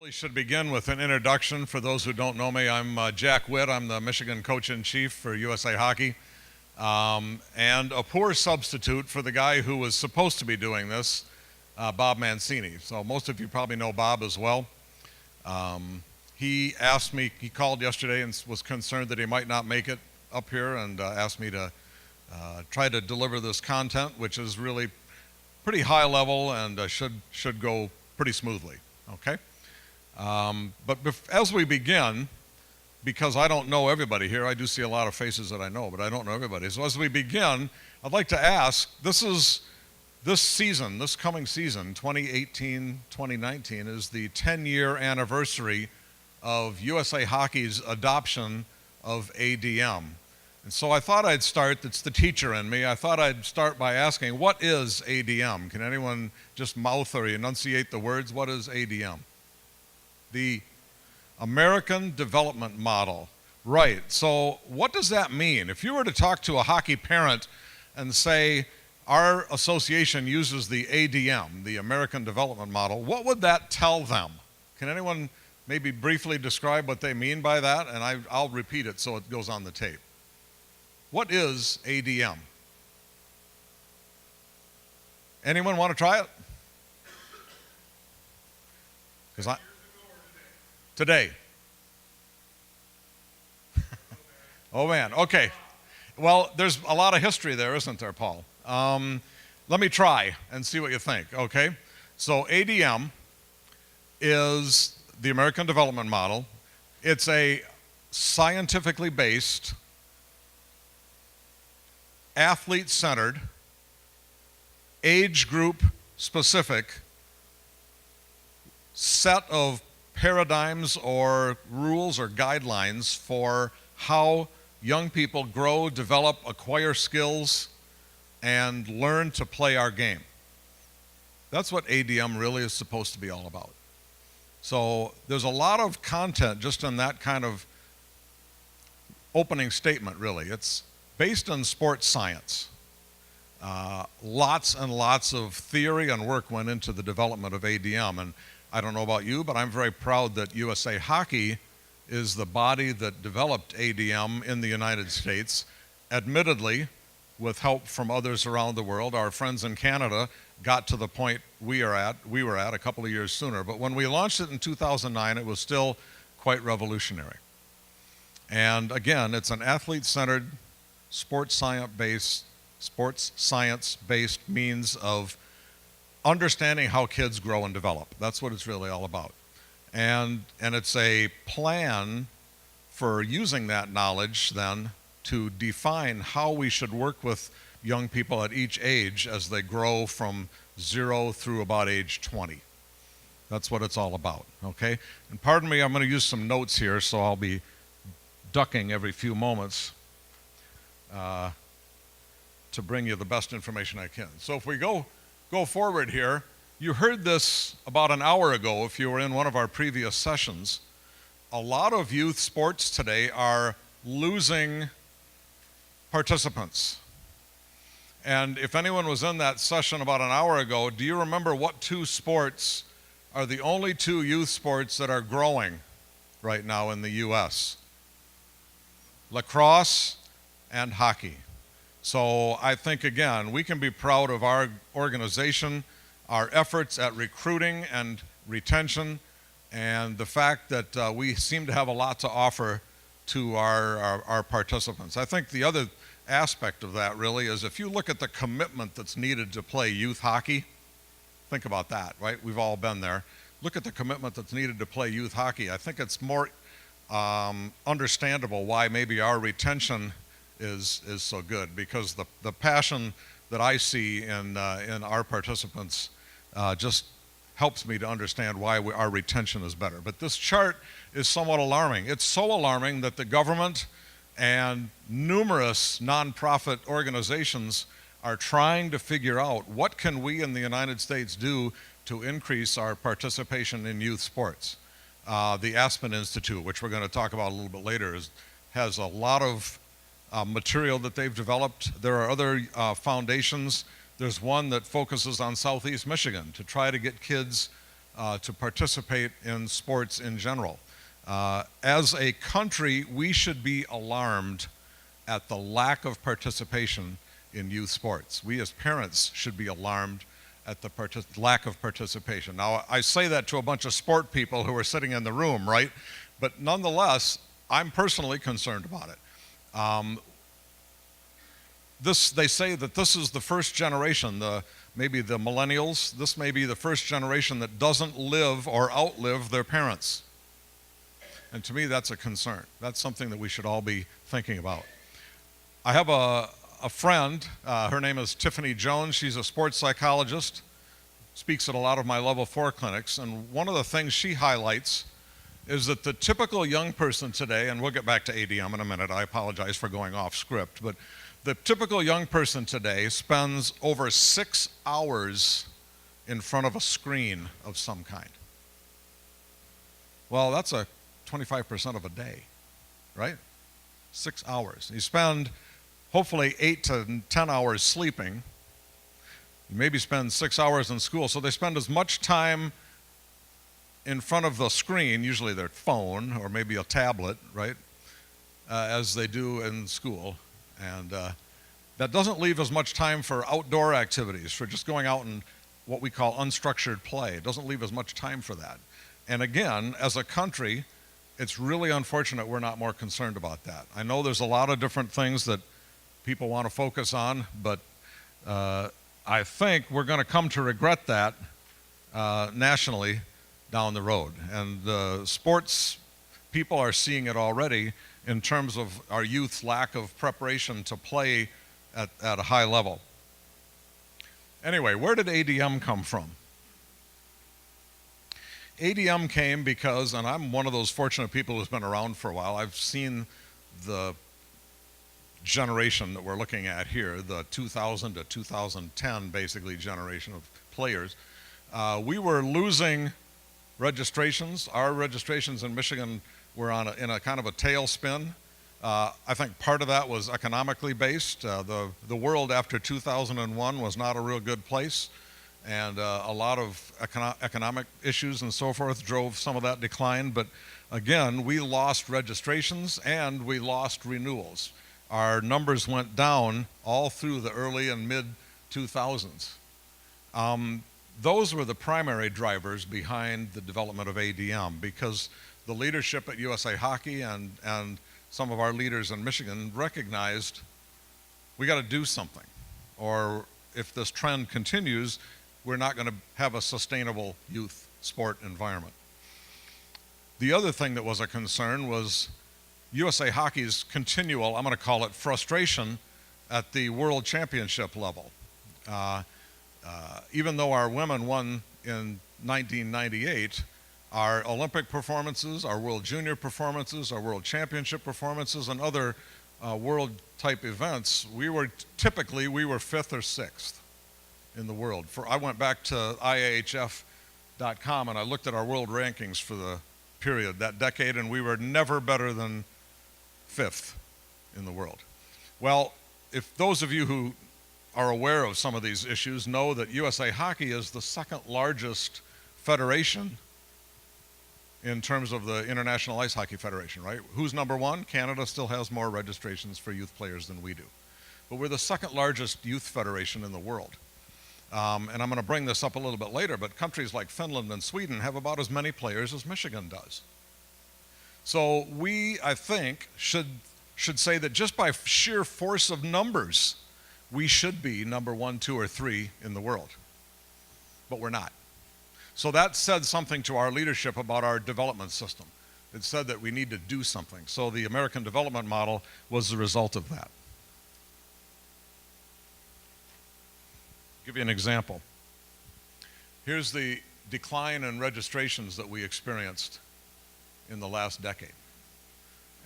We should begin with an introduction. For those who don't know me, I'm Jack Witt. I'm the Michigan coach-in-chief for USA Hockey, and a poor substitute for the guy who was supposed to be doing this, Bob Mancini. So most of you probably know Bob as well. He asked me, he called yesterday and was concerned that he might not make it up here, and asked me to try to deliver this content, which is really pretty high level and should go pretty smoothly, okay? But as we begin, because I don't know everybody here, I do see a lot of faces that I know, but I don't know everybody. So as we begin, I'd like to ask, this coming season, 2018-2019, is the 10-year anniversary of USA Hockey's adoption of ADM. And so I thought I'd start, it's the teacher in me, I thought I'd start by asking, what is ADM? Can anyone just mouth or enunciate the words? What is ADM? The American Development Model. Right, so what does that mean? If you were to talk to a hockey parent and say, our association uses the ADM, the American Development Model, what would that tell them? Can anyone maybe briefly describe what they mean by that? And I'll repeat it so it goes on the tape. What is ADM? Anyone want to try it? Because today. Oh man, okay. Well, there's a lot of history there, isn't there, Paul? Let me try and see what you think, okay? So ADM is the American Development Model. It's a scientifically based, athlete-centered, age group specific set of paradigms or rules or guidelines for how young people grow, develop, acquire skills, and learn to play our game. That's what ADM really is supposed to be all about. So there's a lot of content just in that kind of opening statement, really. It's based on sports science. Lots and lots of theory and work went into the development of ADM. And I don't know about you, but I'm very proud that USA Hockey is the body that developed ADM in the United States. Admittedly, with help from others around the world, our friends in Canada got to the point we were at a couple of years sooner. But when we launched it in 2009, it was still quite revolutionary. And again, it's an athlete-centered, sports science-based means of understanding how kids grow and develop. That's what it's really all about. And it's a plan for using that knowledge then to define how we should work with young people at each age as they grow from 0 through about age 20. That's what it's all about, okay? And pardon me, I'm going to use some notes here, so I'll be ducking every few moments to bring you the best information I can. So if we go forward here, you heard this about an hour ago if you were in one of our previous sessions. A lot of youth sports today are losing participants. And if anyone was in that session about an hour ago, do you remember what two sports are the only two youth sports that are growing right now in the U.S.? Lacrosse and hockey. So I think, again, we can be proud of our organization, our efforts at recruiting and retention, and the fact that we seem to have a lot to offer to our participants. I think the other aspect of that really is if you look at the commitment that's needed to play youth hockey, think about that, right? We've all been there. Look at the commitment that's needed to play youth hockey. I think it's more understandable why maybe our retention is so good, because the passion that I see in our participants just helps me to understand why our retention is better. But this chart is somewhat alarming. It's so alarming that the government and numerous nonprofit organizations are trying to figure out what can we in the United States do to increase our participation in youth sports. The Aspen Institute, which we're going to talk about a little bit later, has a lot of material that they've developed. There are other foundations. There's one that focuses on Southeast Michigan to try to get kids to participate in sports in general. As a country, we should be alarmed at the lack of participation in youth sports. We as parents should be alarmed at the lack of participation. Now, I say that to a bunch of sport people who are sitting in the room, right? But nonetheless, I'm personally concerned about it. They say that this is the first generation, maybe the millennials, this may be the first generation that doesn't live or outlive their parents. And to me, that's a concern. That's something that we should all be thinking about. I have a friend, her name is Tiffany Jones. She's a sports psychologist, speaks at a lot of my level 4 clinics, and one of the things she highlights is that the typical young person today, and we'll get back to ADM in a minute, I apologize for going off script, but the typical young person today spends over 6 hours in front of a screen of some kind. Well, that's a 25% of a day, right? 6 hours. You spend hopefully 8 to 10 hours sleeping. You maybe spend 6 hours in school. So they spend as much time in front of the screen, usually their phone or maybe a tablet, right, as they do in school. And that doesn't leave as much time for outdoor activities, for just going out and what we call unstructured play. It doesn't leave as much time for that. And again, as a country, it's really unfortunate we're not more concerned about that. I know there's a lot of different things that people want to focus on, but I think we're going to come to regret that nationally down the road. And sports people are seeing it already in terms of our youth's lack of preparation to play at a high level. Anyway, where did ADM come from? ADM came because, and I'm one of those fortunate people who's been around for a while, I've seen the generation that we're looking at here, the 2000 to 2010 basically generation of players. We were losing registrations. Our registrations in Michigan were in a kind of a tailspin. I think part of that was economically based. The world after 2001 was not a real good place. And a lot of economic issues and so forth drove some of that decline. But again, we lost registrations and we lost renewals. Our numbers went down all through the early and mid-2000s. Those were the primary drivers behind the development of ADM, because the leadership at USA Hockey and some of our leaders in Michigan recognized we got to do something, or if this trend continues, we're not going to have a sustainable youth sport environment. The other thing that was a concern was USA Hockey's continual, I'm going to call it frustration, at the world championship level. Even though our women won in 1998, our Olympic performances, our World Junior performances, our World Championship performances, and other world-type events, we were 5th or 6th. In the world. I went back to IAHF.com and I looked at our world rankings for the period, that decade, and we were never better than 5th in the world. Well, if those of you who are aware of some of these issues know that USA Hockey is the second largest federation in terms of the International Ice Hockey Federation, right? Who's number one? Canada still has more registrations for youth players than we do. But we're the second largest youth federation in the world. And I'm going to bring this up a little bit later, but countries like Finland and Sweden have about as many players as Michigan does. So we, I think, should say that just by sheer force of numbers, we should be number 1, 2, or 3 in the world. But we're not. So that said something to our leadership about our development system. It said that we need to do something. So the American development model was the result of that. Give you an example. Here's the decline in registrations that we experienced in the last decade.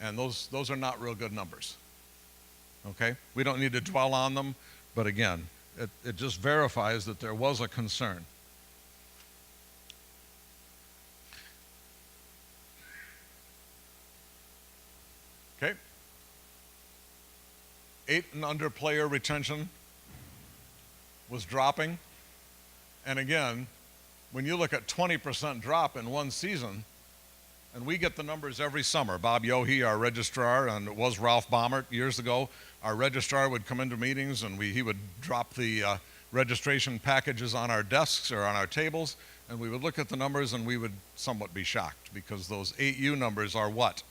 And those are not real good numbers. Okay? We don't need to dwell on them, but again, it just verifies that there was a concern. Okay? 8 and under player retention was dropping. And again, when you look at 20% drop in one season, and we get the numbers every summer. Bob Yohe, our registrar, and it was Ralph Baumert years ago, our registrar would come into meetings and he would drop the registration packages on our desks or on our tables, and we would look at the numbers and we would somewhat be shocked, because those 8U numbers are what?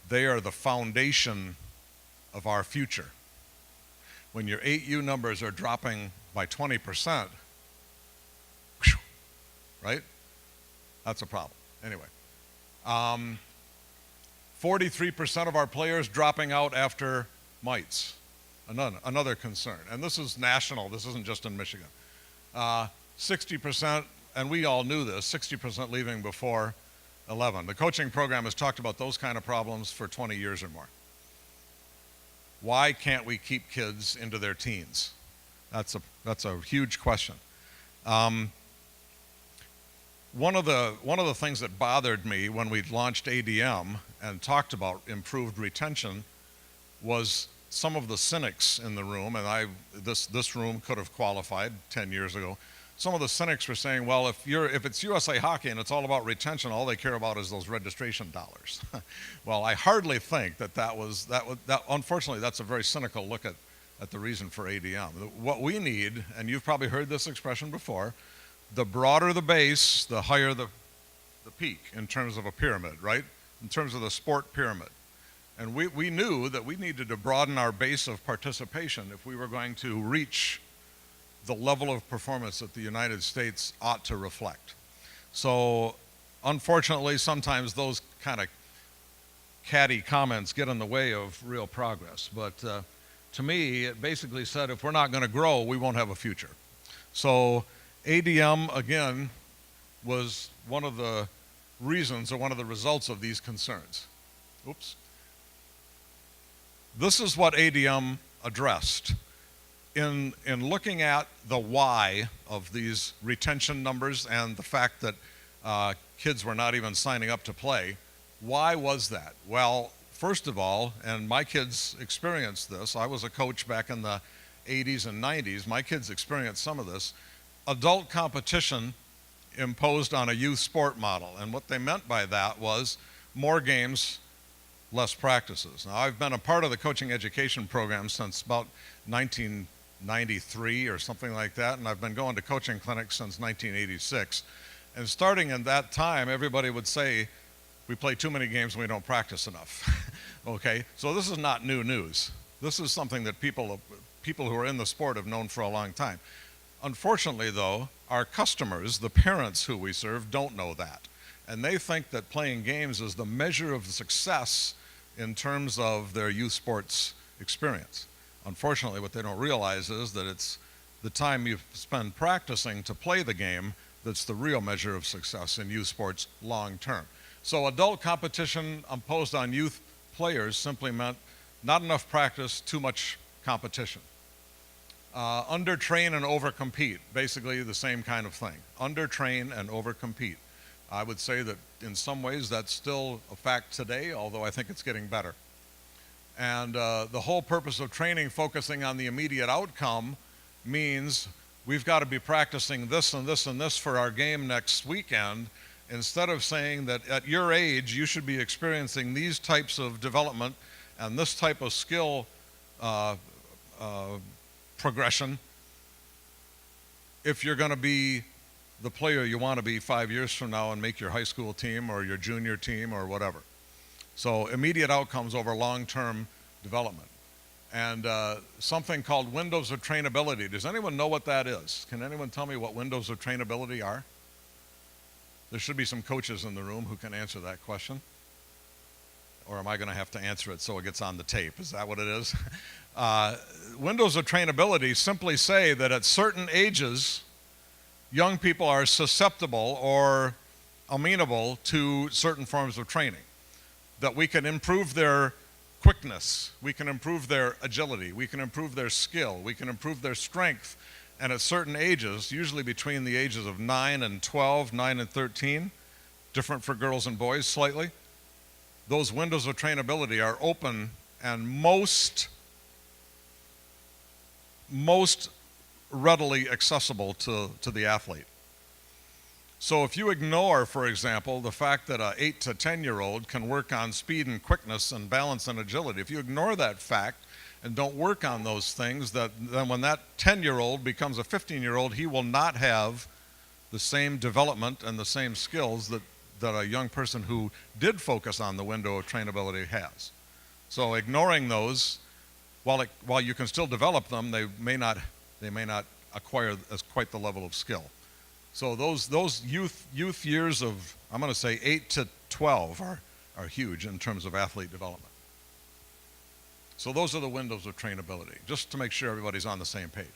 They are the foundation of our future. When your 8U numbers are dropping by 20%, right? That's a problem. Anyway, 43% of our players dropping out after mites. Another concern. And this is national. This isn't just in Michigan. 60%, and we all knew this, 60% leaving before 11. The coaching program has talked about those kind of problems for 20 years or more. Why can't we keep kids into their teens? That's a huge question. One of the things that bothered me when we launched ADM and talked about improved retention was some of the cynics in the room, and this room could have qualified 10 years ago. Some of the cynics were saying, well, if it's USA Hockey and it's all about retention, all they care about is those registration dollars. Well, I hardly think that unfortunately, that's a very cynical look at the reason for ADM. What we need, and you've probably heard this expression before, the broader the base, the higher the peak in terms of a pyramid, right? In terms of the sport pyramid. And we knew that we needed to broaden our base of participation if we were going to reach the level of performance that the United States ought to reflect. So unfortunately, sometimes those kind of catty comments get in the way of real progress. But to me, it basically said if we're not going to grow, we won't have a future. So ADM, again, was one of the reasons or one of the results of these concerns. Oops. This is what ADM addressed. In looking at the why of these retention numbers and the fact that kids were not even signing up to play, why was that? Well, first of all, and my kids experienced this, I was a coach back in the 80s and 90s, my kids experienced some of this, adult competition imposed on a youth sport model. And what they meant by that was more games, less practices. Now, I've been a part of the coaching education program since about 1993 or something like that, and I've been going to coaching clinics since 1986. And starting in that time, everybody would say, we play too many games and we don't practice enough. Okay, so this is not new news. This is something that people who are in the sport have known for a long time. Unfortunately, though, our customers, the parents who we serve, don't know that. And they think that playing games is the measure of success in terms of their youth sports experience. Unfortunately, what they don't realize is that it's the time you spend practicing to play the game that's the real measure of success in youth sports long term. So adult competition imposed on youth players simply meant not enough practice, too much competition. Undertrain and overcompete, basically the same kind of thing. Undertrain and overcompete. I would say that in some ways that's still a fact today, although I think it's getting better. And the whole purpose of training focusing on the immediate outcome means we've got to be practicing this and this and this for our game next weekend, instead of saying that at your age you should be experiencing these types of development and this type of skill progression if you're going to be the player you want to be 5 years from now and make your high school team or your junior team or whatever. So immediate outcomes over long-term development. And something called windows of trainability. Does anyone know what that is? Can anyone tell me what windows of trainability are? There should be some coaches in the room who can answer that question. Or am I going to have to answer it so it gets on the tape? Is that what it is? Windows of trainability simply say that at certain ages, young people are susceptible or amenable to certain forms of training. That we can improve their quickness, we can improve their agility, we can improve their skill, we can improve their strength. And at certain ages, usually between the ages of 9 and 12, 9 and 13, different for girls and boys slightly, those windows of trainability are open and most readily accessible to the athlete. So if you ignore, for example, the fact that an 8 to 10-year-old can work on speed and quickness and balance and agility, if you ignore that fact and don't work on those things, then when that 10-year-old becomes a 15-year-old, he will not have the same development and the same skills that a young person who did focus on the window of trainability has. So ignoring those, while you can still develop them, they may not acquire as quite the level of skill. So those youth years of, I'm going to say 8 to 12 are huge in terms of athlete development. So those are the windows of trainability, just to make sure everybody's on the same page.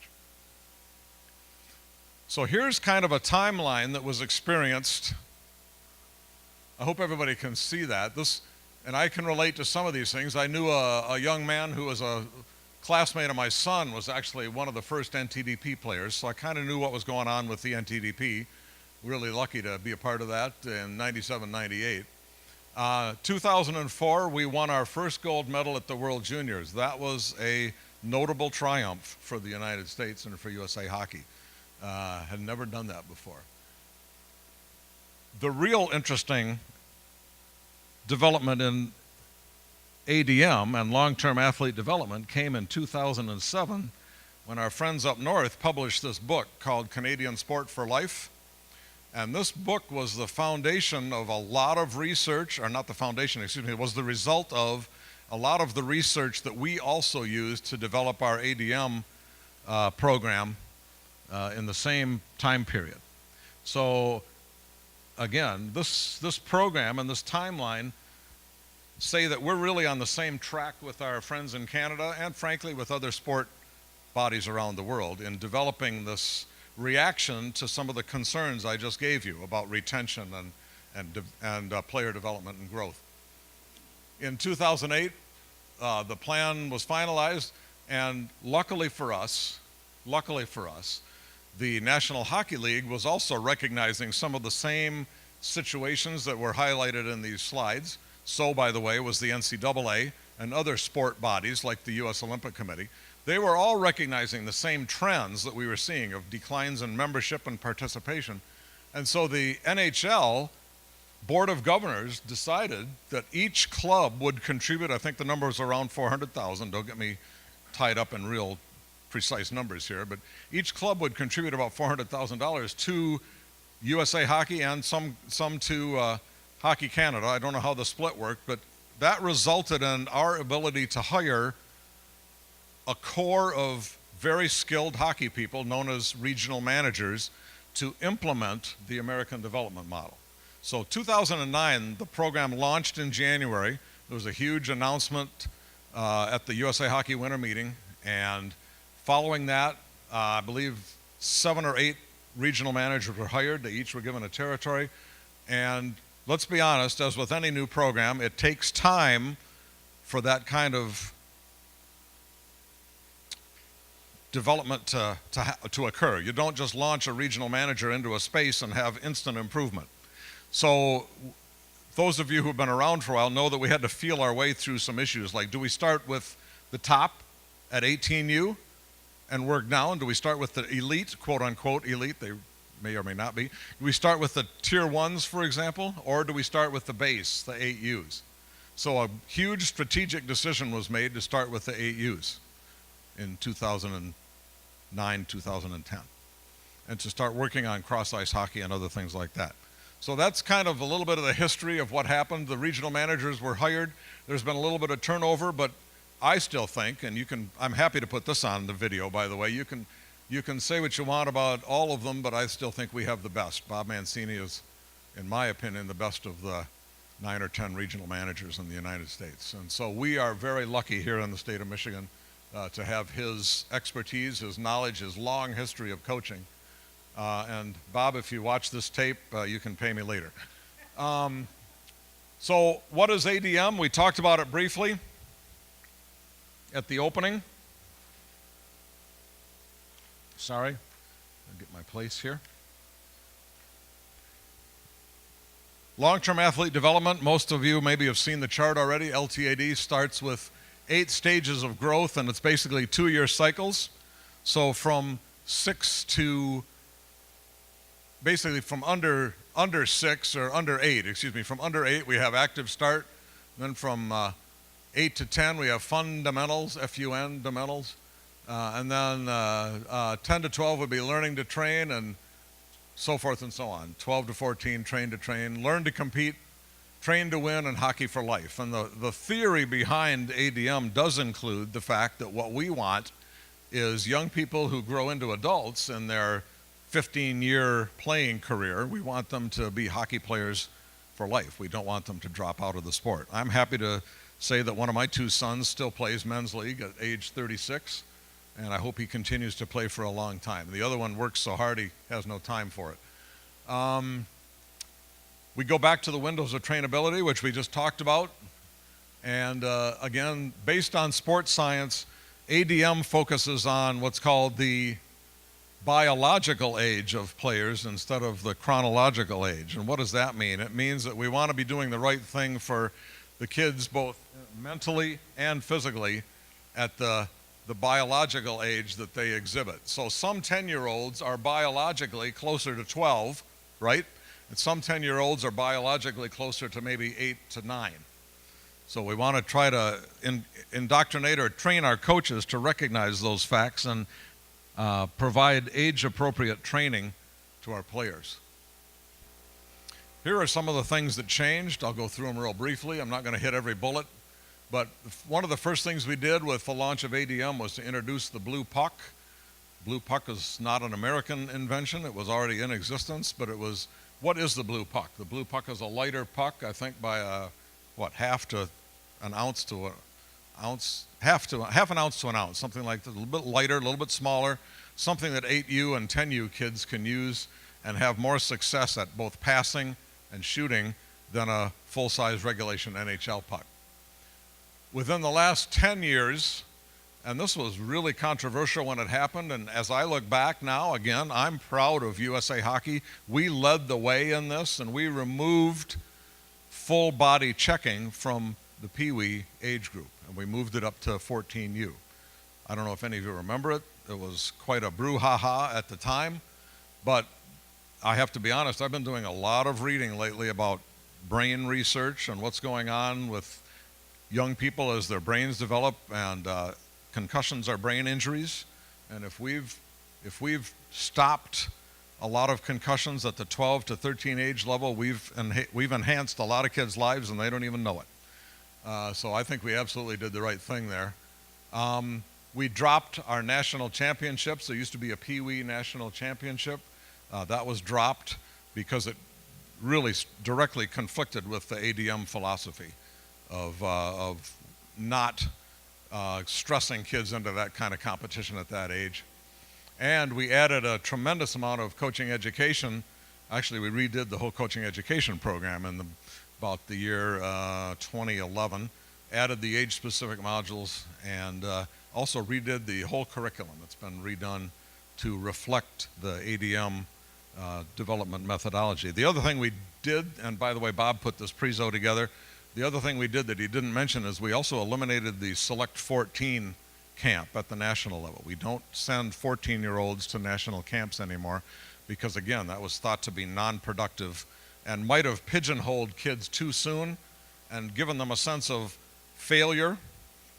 So here's kind of a timeline that was experienced. I hope everybody can see that. And I can relate to some of these things. I knew a young man who was a classmate of my son, was actually one of the first NTDP players, so I kind of knew what was going on with the NTDP. Really lucky to be a part of that in 97, 98. 2004, we won our first gold medal at the World Juniors. That was a notable triumph for the United States and for USA Hockey. Had never done that before. The real interesting development in ADM and long-term athlete development came in 2007 when our friends up north published this book called Canadian Sport for Life. And this book was the foundation of a lot of research, or not the foundation, excuse me, it was the result of a lot of the research that we also used to develop our ADM program in the same time period. So again, this program and this timeline say that we're really on the same track with our friends in Canada and frankly with other sport bodies around the world in developing this reaction to some of the concerns I just gave you about retention and player development and growth. In 2008, the plan was finalized, and luckily for us, the National Hockey League was also recognizing some of the same situations that were highlighted in these slides. So, by the way, was the NCAA and other sport bodies like the U.S. Olympic Committee. They were all recognizing the same trends that we were seeing of declines in membership and participation. And so the NHL Board of Governors decided that each club would contribute, I think the number was around 400,000, don't get me tied up in real precise numbers here, but each club would contribute about $400,000 to USA Hockey and some to Hockey Canada. I don't know how the split worked, but that resulted in our ability to hire a core of very skilled hockey people known as regional managers to implement the American development model. So 2009, the program launched in January. There was a huge announcement at the USA Hockey Winter Meeting, and following that, I believe 7 or 8 regional managers were hired. They each were given a territory, and let's be honest, as with any new program, it takes time for that kind of development to occur. You don't just launch a regional manager into a space and have instant improvement. So those of you who've been around for a while know that we had to feel our way through some issues, like do we start with the top at 18U and work down? Do we start with the elite, quote unquote elite, they may or may not be. Do we start with the tier 1s, for example, or do we start with the base, the 8Us? So a huge strategic decision was made to start with the 8Us in 2009, 2010, and to start working on cross-ice hockey and other things like that. So that's kind of a little bit of the history of what happened. The regional managers were hired. There's been a little bit of turnover, but I still think, and I'm happy to put this on the video, by the way, you can say what you want about all of them, but I still think we have the best. Bob Mancini is, in my opinion, the best of the 9 or 10 regional managers in the United States. And so we are very lucky here in the state of Michigan to have his expertise, his knowledge, his long history of coaching. And Bob, if you watch this tape, you can pay me later. So what is ADM? We talked about it briefly at the opening. Sorry, I'll get my place here. Long-term athlete development, most of you maybe have seen the chart already. LTAD starts with 8 stages of growth, and it's basically 2-year cycles. So from 6 to basically from under 6 or under 8, excuse me, from under 8 we have active start. Then from 8 to 10 we have fundamentals, fundamentals. And then 10 to 12 would be learning to train, and so forth and so on. 12 to 14, train to train, learn to compete, train to win, and hockey for life. And the theory behind ADM does include the fact that what we want is young people who grow into adults in their 15-year playing career. We want them to be hockey players for life. We don't want them to drop out of the sport. I'm happy to say that one of my 2 sons still plays men's league at age 36, and I hope he continues to play for a long time. The other one works so hard he has no time for it. We go back to the windows of trainability, which we just talked about. And again, based on sports science, ADM focuses on what's called the biological age of players instead of the chronological age. And what does that mean? It means that we want to be doing the right thing for the kids both mentally and physically at the biological age that they exhibit. So some 10-year-olds are biologically closer to 12, right? And some 10-year-olds are biologically closer to maybe 8 to 9. So we want to try to indoctrinate or train our coaches to recognize those facts and provide age-appropriate training to our players. Here are some of the things that changed. I'll go through them real briefly. I'm not going to hit every bullet. But one of the first things we did with the launch of ADM was to introduce the blue puck. Blue puck is not an American invention. It was already in existence, but it was, what is the blue puck? The blue puck is a lighter puck, I think by half an ounce to an ounce, half an ounce to an ounce, something like that, a little bit lighter, a little bit smaller, something that 8U and 10U kids can use and have more success at both passing and shooting than a full-size regulation NHL puck. Within the last 10 years, and this was really controversial when it happened, and as I look back now, again, I'm proud of USA Hockey. We led the way in this, and we removed full body checking from the Pee Wee age group, and we moved it up to 14U. I don't know if any of you remember it. It was quite a brouhaha at the time, but I have to be honest, I've been doing a lot of reading lately about brain research and what's going on with young people as their brains develop, and concussions are brain injuries. And if we've stopped a lot of concussions at the 12 to 13 age level, we've enhanced a lot of kids' lives and they don't even know it. So I think we absolutely did the right thing there. We dropped our national championships. There used to be a Pee Wee national championship. That was dropped because it really directly conflicted with the ADM philosophy of not stressing kids into that kind of competition at that age. And we added a tremendous amount of coaching education. Actually, we redid the whole coaching education program in about the year 2011, added the age-specific modules, and also redid the whole curriculum. It's been redone to reflect the ADM development methodology. The other thing we did, and by the way, Bob put this prezo together, the other thing we did that he didn't mention is we also eliminated the Select 14 camp at the national level. We don't send 14-year-olds to national camps anymore because, again, that was thought to be non-productive and might have pigeonholed kids too soon and given them a sense of failure.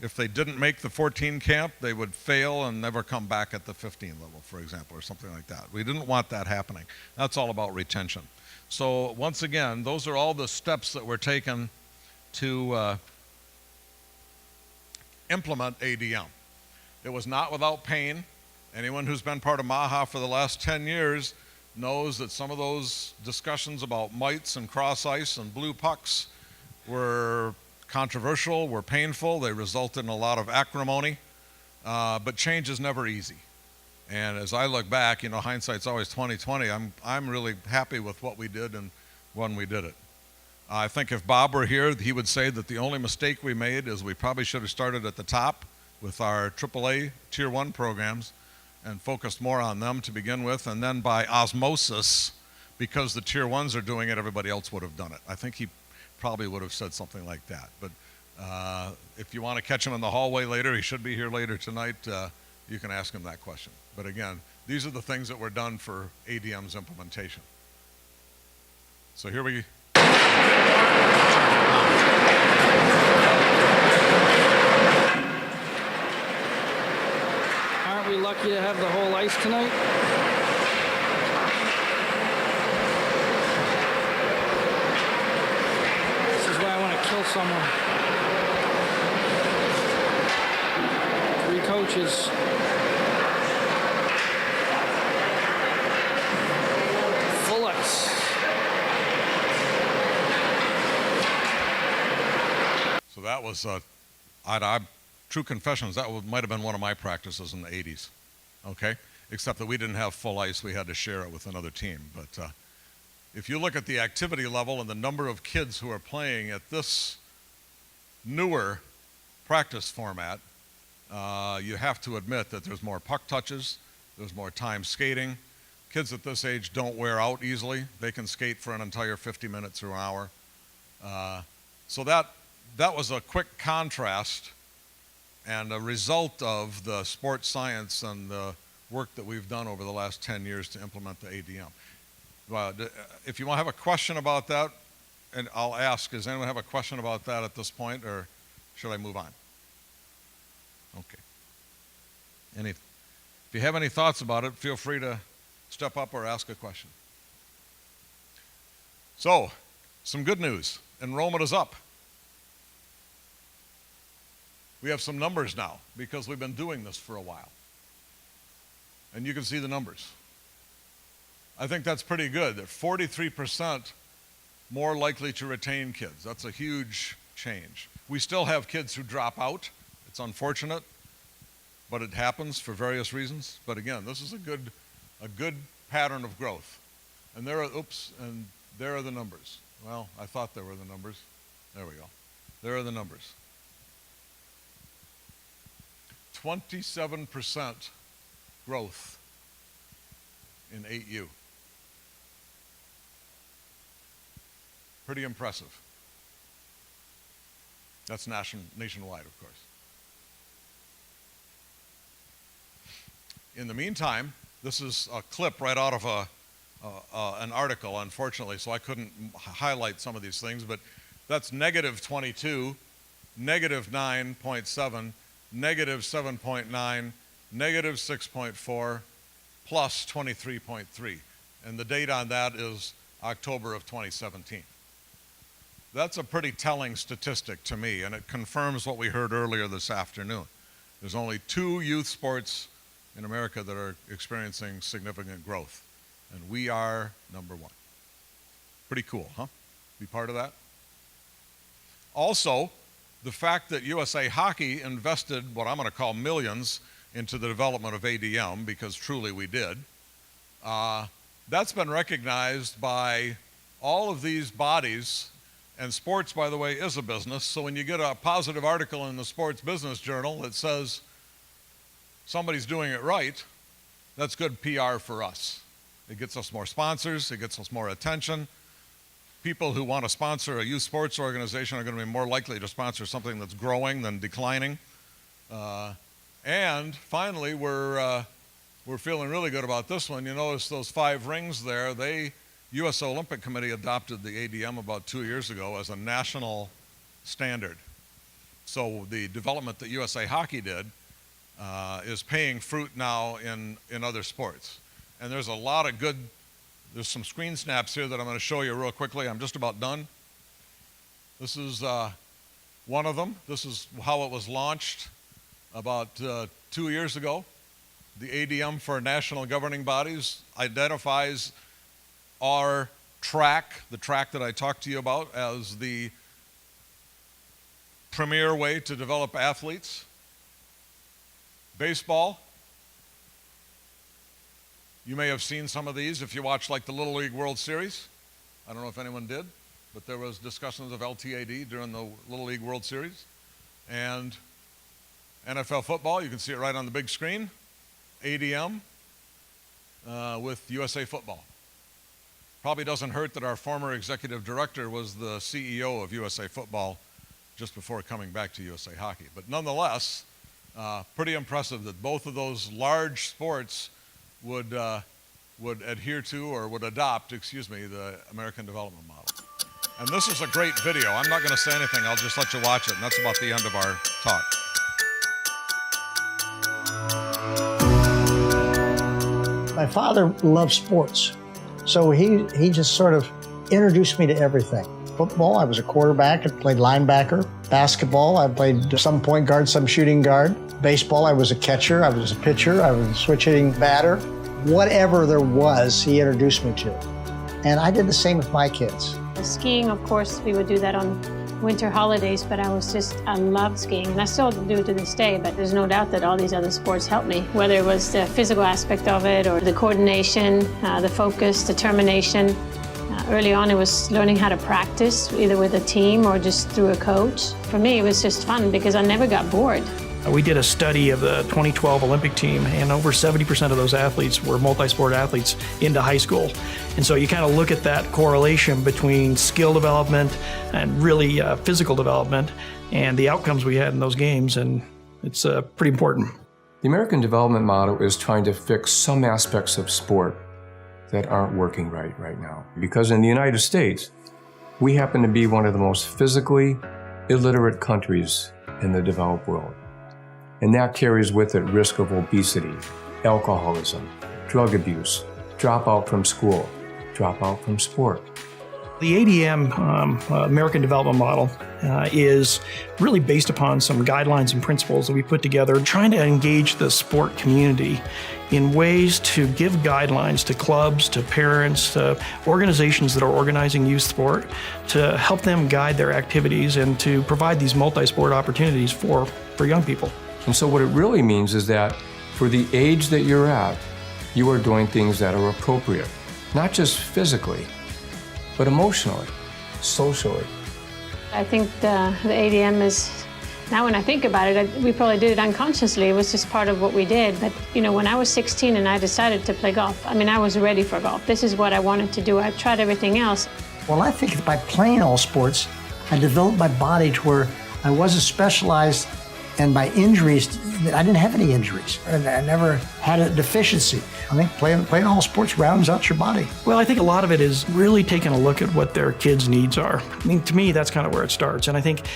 If they didn't make the 14 camp, they would fail and never come back at the 15 level, for example, or something like that. We didn't want that happening. That's all about retention. So once again, those are all the steps that were taken to implement ADM. It was not without pain. Anyone who's been part of MAHA for the last 10 years knows that some of those discussions about mites and cross ice and blue pucks were controversial, were painful. They resulted in a lot of acrimony, but change is never easy. And as I look back, hindsight's always 20/20. I'm really happy with what we did and when we did it. I think if Bob were here, he would say that the only mistake we made is we probably should have started at the top with our AAA Tier 1 programs and focused more on them to begin with, and then by osmosis, because the Tier 1s are doing it, everybody else would have done it. I think he probably would have said something like that. But if you want to catch him in the hallway later, he should be here later tonight, you can ask him that question. But again, these are the things that were done for ADM's implementation. So here we Aren't we lucky to have the whole ice tonight? This is why I want to kill someone. 3 coaches. Full ice. So that was, true confessions, that might have been one of my practices in the 80s, okay? Except that we didn't have full ice, we had to share it with another team. But if you look at the activity level and the number of kids who are playing at this newer practice format, you have to admit that there's more puck touches, there's more time skating. Kids at this age don't wear out easily. They can skate for an entire 50 minutes or an hour. So that was a quick contrast and a result of the sports science and the work that we've done over the last 10 years to implement the ADM. Well, if you want to have a question about that, and I'll ask, does anyone have a question about that at this point, or should I move on? Okay. If you have any thoughts about it, feel free to step up or ask a question. So, some good news. Enrollment is up. We have some numbers now because we've been doing this for a while. And you can see the numbers. I think that's pretty good. They're 43% more likely to retain kids. That's a huge change. We still have kids who drop out. It's unfortunate, but it happens for various reasons. But again, this is a good pattern of growth. And there are the numbers. Well, I thought there were the numbers. There we go. There are the numbers. 27% growth in 8U. Pretty impressive. That's nationwide, of course. In the meantime, this is a clip right out of an article, unfortunately, so I couldn't highlight some of these things, but that's negative 22, negative 9.7, negative 7.9, negative 6.4, plus 23.3. And the date on that is October of 2017. That's a pretty telling statistic to me, and it confirms what we heard earlier this afternoon. There's only 2 youth sports in America that are experiencing significant growth, and we are number 1. Pretty cool, huh? Be part of that. Also, the fact that USA Hockey invested what I'm going to call millions into the development of ADM, because truly we did, that's been recognized by all of these bodies. And sports, by the way, is a business, so when you get a positive article in the Sports Business Journal that says somebody's doing it right, that's good PR for us. It gets us more sponsors, it gets us more attention. People who want to sponsor a youth sports organization are going to be more likely to sponsor something that's growing than declining. And finally, we're feeling really good about this one. You notice those 5 rings there. U.S. Olympic Committee adopted the ADM about 2 years ago as a national standard. So the development that USA Hockey did is paying fruit now in other sports. And there's a lot of good. There's some screen snaps here that I'm going to show you real quickly. I'm just about done. This is one of them. This is how it was launched about 2 years ago. The ADM for national governing bodies identifies our track, the track that I talked to you about, as the premier way to develop athletes. Baseball. You may have seen some of these if you watch like the Little League World Series. I don't know if anyone did, but there was discussions of LTAD during the Little League World Series. And NFL football, you can see it right on the big screen. ADM with USA Football. Probably doesn't hurt that our former executive director was the CEO of USA Football just before coming back to USA Hockey. But nonetheless, pretty impressive that both of those large sports would adhere to or would adopt, the American Development Model. And this is a great video. I'm not going to say anything. I'll just let you watch it, and that's about the end of our talk. My father loved sports, so he just sort of introduced me to everything. Football, I was a quarterback and played linebacker. Basketball, I played some point guard, some shooting guard. Baseball, I was a catcher, I was a pitcher, I was a switch-hitting batter. Whatever there was, he introduced me to. And I did the same with my kids. Skiing, of course, we would do that on winter holidays, but I loved skiing, and I still do it to this day, but there's no doubt that all these other sports helped me, whether it was the physical aspect of it or the coordination, the focus, determination. Early on, it was learning how to practice, either with a team or just through a coach. For me, it was just fun because I never got bored. We did a study of the 2012 Olympic team, and over 70% of those athletes were multi-sport athletes into high school. And so you kind of look at that correlation between skill development and really physical development and the outcomes we had in those games, and it's pretty important. The American Development Model is trying to fix some aspects of sport that aren't working right now. Because in the United States, we happen to be one of the most physically illiterate countries in the developed world. And that carries with it risk of obesity, alcoholism, drug abuse, dropout from school, dropout from sport. The ADM, American Development Model, is really based upon some guidelines and principles that we put together, trying to engage the sport community in ways to give guidelines to clubs, to parents, to organizations that are organizing youth sport, to help them guide their activities and to provide these multi-sport opportunities for young people. And so what it really means is that for the age that you're at, you are doing things that are appropriate, not just physically, but emotionally, socially. I think the ADM is, now when I think about it, we probably did it unconsciously. It was just part of what we did. But, when I was 16 and I decided to play golf, I was ready for golf. This is what I wanted to do. I tried everything else. Well, I think by playing all sports, I developed my body to where I wasn't specialized, and by injuries, I didn't have any injuries. I never had a deficiency. I think playing all sports rounds out your body. Well, I think a lot of it is really taking a look at what their kids' needs are. To me, that's kind of where it starts. And I think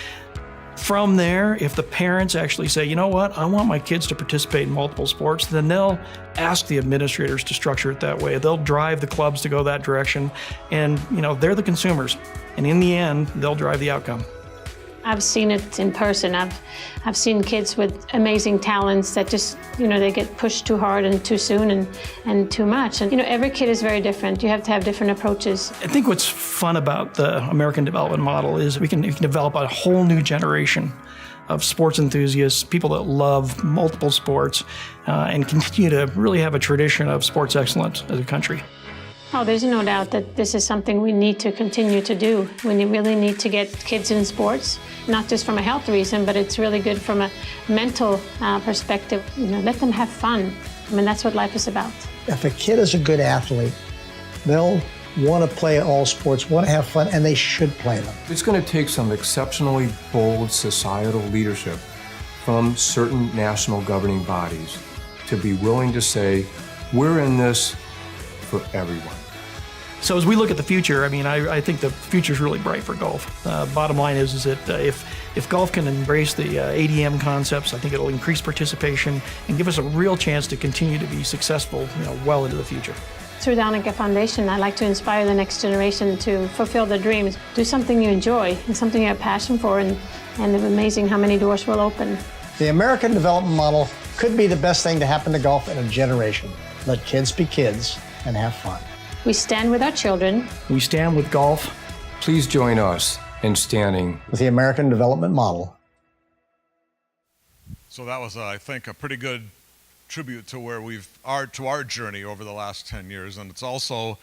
from there, if the parents actually say, you know what, I want my kids to participate in multiple sports, then they'll ask the administrators to structure it that way. They'll drive the clubs to go that direction. And, they're the consumers. And in the end, they'll drive the outcome. I've seen it in person. I've seen kids with amazing talents that just, they get pushed too hard and too soon and too much. And, every kid is very different. You have to have different approaches. I think what's fun about the American Development Model is we can develop a whole new generation of sports enthusiasts, people that love multiple sports, and continue to really have a tradition of sports excellence as a country. Oh, there's no doubt that this is something we need to continue to do. We really need to get kids in sports, not just from a health reason, but it's really good from a mental perspective. Let them have fun. That's what life is about. If a kid is a good athlete, they'll want to play all sports, want to have fun, and they should play them. It's going to take some exceptionally bold societal leadership from certain national governing bodies to be willing to say, we're in this for everyone. So as we look at the future, I think the future is really bright for golf. Bottom line is that if golf can embrace the ADM concepts, I think it'll increase participation and give us a real chance to continue to be successful, well into the future. Through the Annika Foundation, I'd like to inspire the next generation to fulfill their dreams. Do something you enjoy and something you have passion for, and it's amazing how many doors will open. The American Development Model could be the best thing to happen to golf in a generation. Let kids be kids and have fun. We stand with our children. We stand with golf. Please join us in standing with the American Development Model. So that was, I think, a pretty good tribute to where to our journey over the last 10 years. And it's also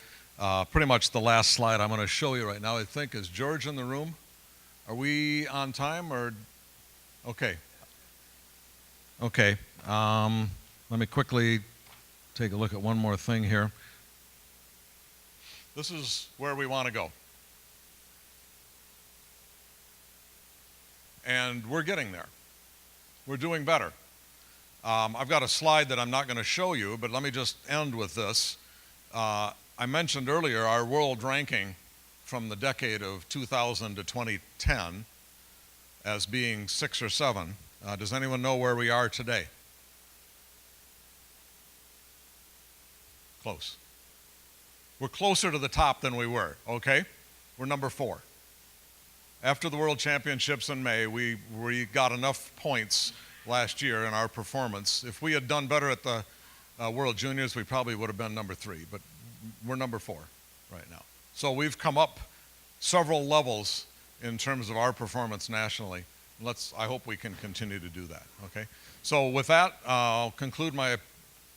pretty much the last slide I'm going to show you right now. I think, is George in the room? Are we on time or? Okay. Okay. Let me quickly take a look at one more thing here. This is where we want to go. And we're getting there. We're doing better. I've got a slide that I'm not going to show you, but let me just end with this. I mentioned earlier our world ranking from the decade of 2000 to 2010 as being 6 or 7. Does anyone know where we are today? Close. We're closer to the top than we were, okay? We're number 4. After the World Championships in May, we got enough points last year in our performance. If we had done better at the World Juniors, we probably would have been number 3, but we're number 4 right now. So we've come up several levels in terms of our performance nationally. I hope we can continue to do that, okay? So with that, I'll conclude my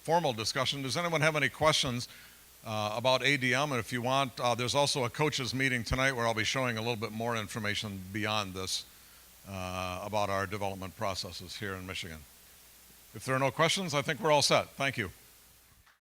formal discussion. Does anyone have any questions about ADM? And if you want, there's also a coaches meeting tonight where I'll be showing a little bit more information beyond this about our development processes here in Michigan. If there are no questions, I think we're all set. Thank you.